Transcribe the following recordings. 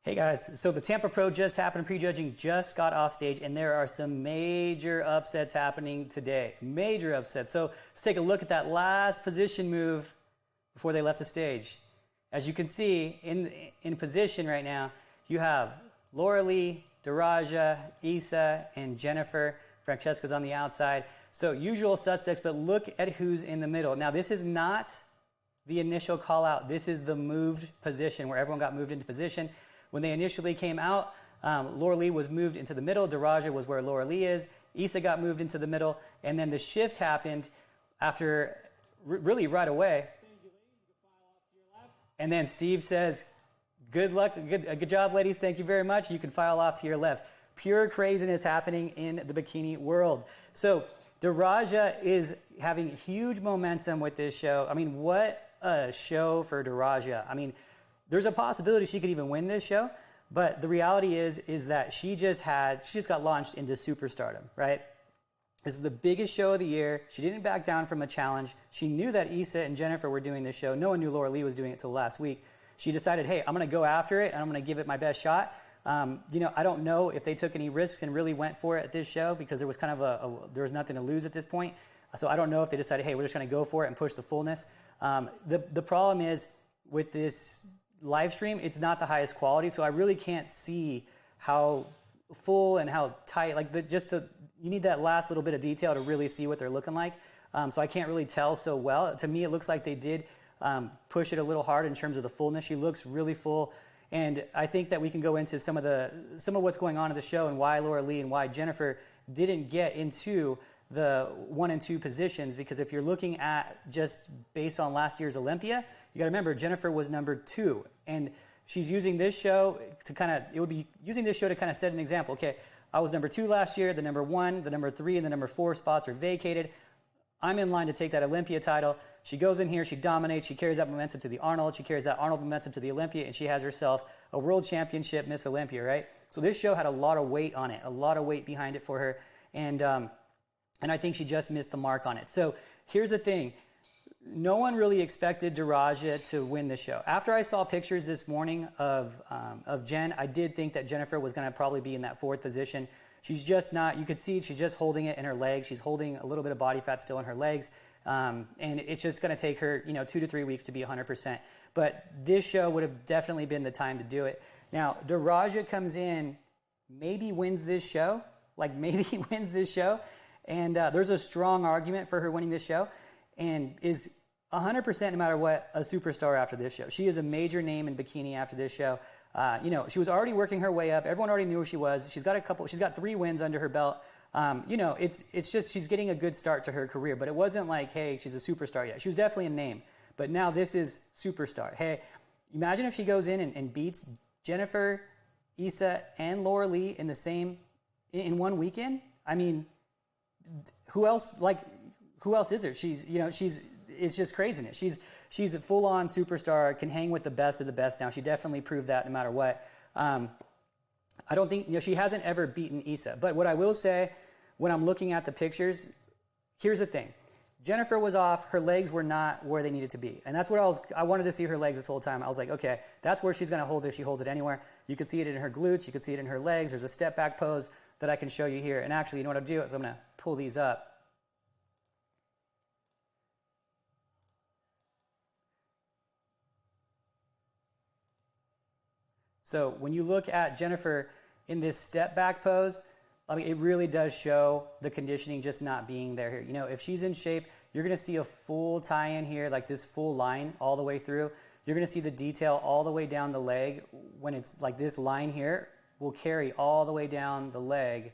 Hey guys, so the Tampa Pro just happened, prejudging just got off stage, and there are some major upsets happening today. Major upsets. So let's take a look at that last position move before they left the stage. As you can see, in position right now, you have Laura Lee, Daraja, Issa, and Jennifer. Francesca's on the outside. So usual suspects, but look at who's in the middle. Now this is not the initial call out. This is the moved position where everyone got moved into position. When they initially came out, Laura Lee was moved into the middle. Daraja was where Laura Lee is. Issa got moved into the middle. And then the shift happened after really right away. Thank you, ladies. You can file off to your left. And then Steve says, good luck, good job, ladies. Thank you very much. You can file off to your left. Pure craziness happening in the bikini world. So Daraja is having huge momentum with this show. I mean, what a show for Daraja. I mean, there's a possibility she could even win this show, but the reality is that she just got launched into superstardom, right? This is the biggest show of the year. She didn't back down from a challenge. She knew that Issa and Jennifer were doing this show. No one knew Laura Lee was doing it till last week. She decided, hey, I'm going to go after it and I'm going to give it my best shot. I don't know if they took any risks and really went for it at this show because there was kind of there was nothing to lose at this point. So I don't know if they decided, hey, we're just going to go for it and push the fullness. The problem is with this live stream, it's not the highest quality, so I really can't see how full and how tight, you need that last little bit of detail to really see what they're looking like. So I can't really tell so well. To me, it looks like they did push it a little hard in terms of the fullness. She looks really full, and I think that we can go into some of what's going on in the show and why Laura Lee and why Jennifer didn't get into the 1 and 2 positions, because if you're looking at just based on last year's Olympia, you got to remember Jennifer was number 2, and she's using this show to set an example. Okay, I was number 2 last year, the number 1, the number 3, and the number 4 spots are vacated. I'm in line to take that Olympia title. She goes in here, she dominates, she carries that momentum to the Arnold, she carries that Arnold momentum to the Olympia, and she has herself a world championship Miss Olympia, right? So this show had a lot of weight on it, a lot of weight behind it for her, and I think she just missed the mark on it. So here's the thing. No one really expected Daraja to win the show. After I saw pictures this morning of Jen, I did think that Jennifer was going to probably be in that 4th position. She's just not. You could see she's just holding it in her legs. She's holding a little bit of body fat still in her legs. And it's just going to take her 2 to 3 weeks to be 100%. But this show would have definitely been the time to do it. Now, Daraja comes in, maybe wins this show. And there's a strong argument for her winning this show, and is 100%, no matter what, a superstar after this show. She is a major name in bikini after this show. She was already working her way up. Everyone already knew who she was. She's got 3 wins under her belt. It's just she's getting a good start to her career, but it wasn't like, hey, she's a superstar yet. She was definitely a name, but now this is superstar. Hey, imagine if she goes in and beats Jennifer, Issa, and Laura Lee in one weekend. I mean, who else is there? It's just craziness. She's a full-on superstar, can hang with the best of the best now. She definitely proved that no matter what. I don't think, she hasn't ever beaten Issa. But what I will say, when I'm looking at the pictures, here's the thing. Jennifer was off. Her legs were not where they needed to be. And that's what I wanted to see her legs this whole time. I was like, okay, that's where she's going to hold it if she holds it anywhere. You can see it in her glutes. You can see it in her legs. There's a step back pose that I can show you here. And actually, you know what I'll do is I'm going to pull these up. So when you look at Jennifer in this step back pose, I mean, it really does show the conditioning just not being there here. If she's in shape, you're going to see a full tie-in here, like this full line all the way through. You're going to see the detail all the way down the leg when it's like this line here will carry all the way down the leg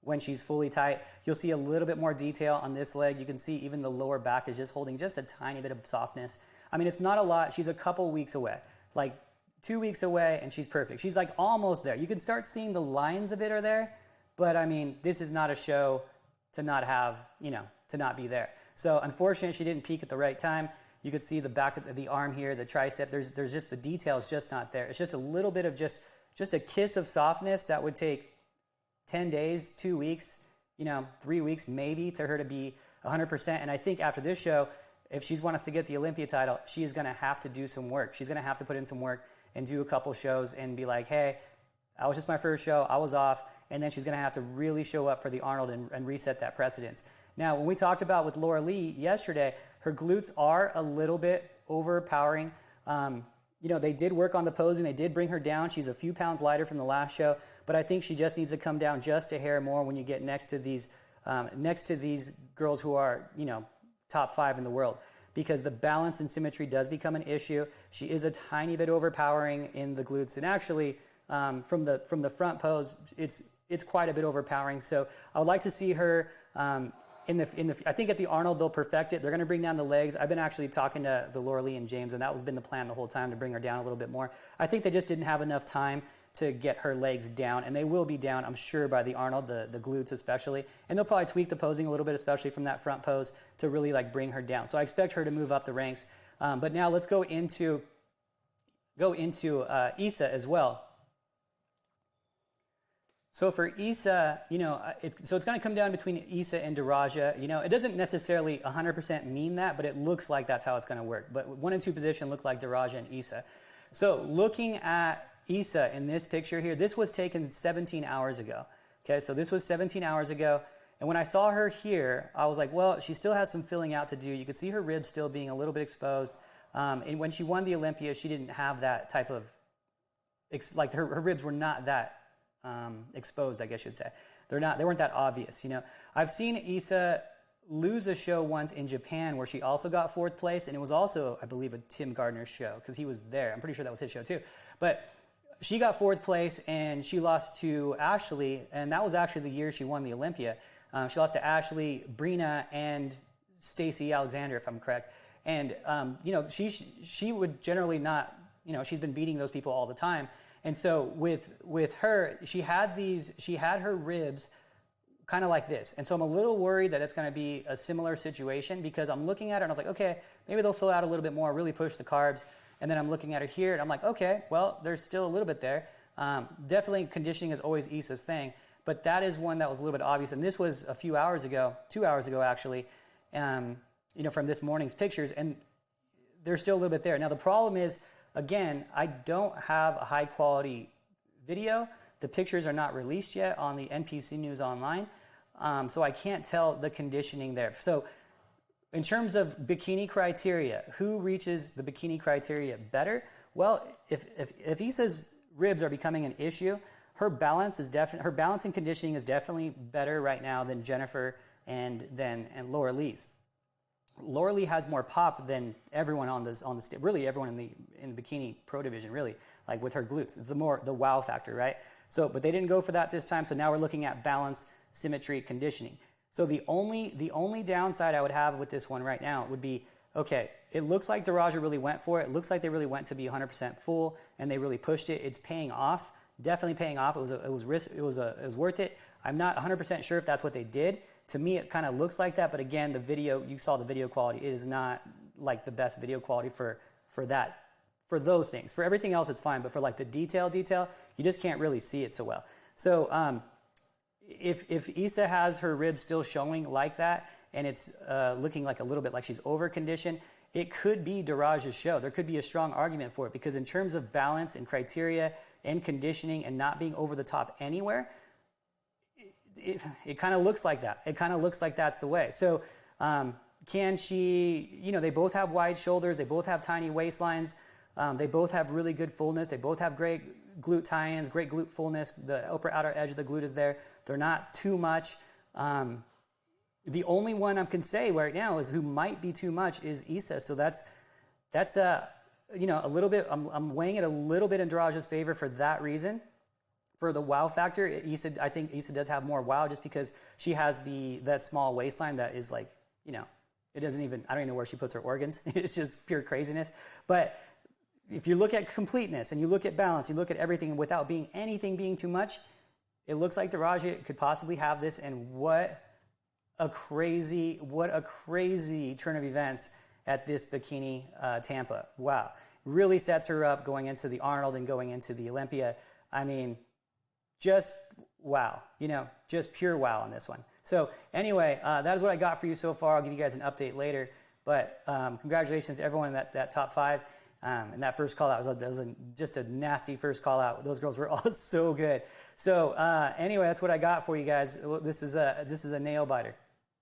when she's fully tight. You'll see a little bit more detail on this leg. You can see even the lower back is just holding just a tiny bit of softness. I mean, it's not a lot. She's a couple weeks away, like 2 weeks away, and she's perfect. She's like almost there. You can start seeing the lines of it are there. But I mean, this is not a show to not have, to not be there. So unfortunately, she didn't peak at the right time. You could see the back of the arm here, the tricep. There's just the details just not there. It's just a little bit of just a kiss of softness that would take 10 days, 2 weeks, 3 weeks maybe to her to be 100%. And I think after this show, if she wants to get the Olympia title, she is going to have to do some work. She's going to have to put in some work. and do a couple shows and be like, hey, that was just my first show, I was off, and then she's going to have to really show up for the Arnold and reset that precedence. Now, when we talked about with Laura Lee yesterday, her glutes are a little bit overpowering. They did work on the posing. They did bring her down. She's a few pounds lighter from the last show, but I think she just needs to come down just a hair more when you get next to these girls who are, top 5 in the world, because the balance and symmetry does become an issue. She is a tiny bit overpowering in the glutes, and actually from the front pose, it's quite a bit overpowering. So I would like to see her I think at the Arnold they'll perfect it. They're going to bring down the legs. I've been actually talking to the Laura Lee and James, and that was been the plan the whole time, to bring her down a little bit more. I think they just didn't have enough time to get her legs down, and they will be down, I'm sure, by the Arnold, the glutes especially. And they'll probably tweak the posing a little bit, especially from that front pose, to really bring her down. So I expect her to move up the ranks. But now let's go into Issa as well. So for Issa, it's going to come down between Issa and Daraja. It doesn't necessarily 100% mean that, but it looks like that's how it's going to work. But 1 and 2 position look like Daraja and Issa. So looking at Issa in this picture here, this was taken 17 hours ago. Okay, so this was 17 hours ago. And when I saw her here, I was like, well, she still has some filling out to do. You could see her ribs still being a little bit exposed. And when she won the Olympia, she didn't have that type of, her ribs were not that exposed, I guess you'd say. They weren't that obvious. I've seen Issa lose a show once in Japan where she also got 4th place, and it was also, I believe, a Tim Gardner show, because he was there. I'm pretty sure that was his show too. But she got 4th place, and she lost to Ashley, and that was actually the year she won the Olympia. She lost to Ashley, Brina, and Stacey Alexander, if I'm correct. And she would generally not, she's been beating those people all the time. And so with her, she had her ribs kind of like this. And so I'm a little worried that it's going to be a similar situation, because I'm looking at her and I was like, okay, maybe they'll fill out a little bit more, really push the carbs. And then I'm looking at her here and I'm like, okay, well, there's still a little bit there. Definitely conditioning is always Issa's thing, but that is one that was a little bit obvious. And this was a few hours ago, 2 hours ago actually, from this morning's pictures, and there's still a little bit there. Now the problem is, again, I don't have a high quality video. The pictures are not released yet on the NPC News Online, so I can't tell the conditioning there. So in terms of bikini criteria, who reaches the bikini criteria better? Well, if Issa's ribs are becoming an issue, her balance and conditioning is definitely better right now than Jennifer and Laura Lee's. Laura Lee has more pop than everyone on the stage, really everyone in the bikini pro division, really, like with her glutes. It's the wow factor, right? So, but they didn't go for that this time, so now we're looking at balance, symmetry, conditioning. So the only downside I would have with this one right now would be, okay, it looks like Daraja really went for it. It looks like they really went to be 100% full, and they really pushed it. It's paying off, definitely paying off. It was worth it. I'm not 100% sure if that's what they did. To me, it kind of looks like that, but again, you saw the video quality. It is not like the best video quality for those things. For everything else, it's fine, but for like the detail, you just can't really see it so well. So if Issa has her ribs still showing like that, and it's looking like a little bit like she's over-conditioned, it could be Daraja's show. There could be a strong argument for it, because in terms of balance and criteria and conditioning and not being over the top anywhere, it kind of looks like that. It kind of looks like that's the way. So can she, they both have wide shoulders. They both have tiny waistlines. They both have really good fullness. They both have great glute tie-ins, great glute fullness. The upper outer edge of the glute is there. They're not too much. The only one I can say right now is who might be too much is Issa. So that's a little bit, I'm weighing it a little bit in Daraja's favor for that reason. For the wow factor, I think Issa does have more wow, just because she has that small waistline that is like, it doesn't even, I don't even know where she puts her organs. It's just pure craziness. But if you look at completeness and you look at balance, you look at everything without anything being too much, it looks like Daraja could possibly have this. And what a crazy turn of events at this bikini Tampa. Wow. Really sets her up going into the Arnold and going into the Olympia. I mean, just wow, just pure wow on this one. So anyway, that is what I got for you so far. I'll give you guys an update later. But congratulations to everyone in that top 5. And that first call out was just a nasty first call out. Those girls were all so good. So anyway, that's what I got for you guys. This is a nail biter.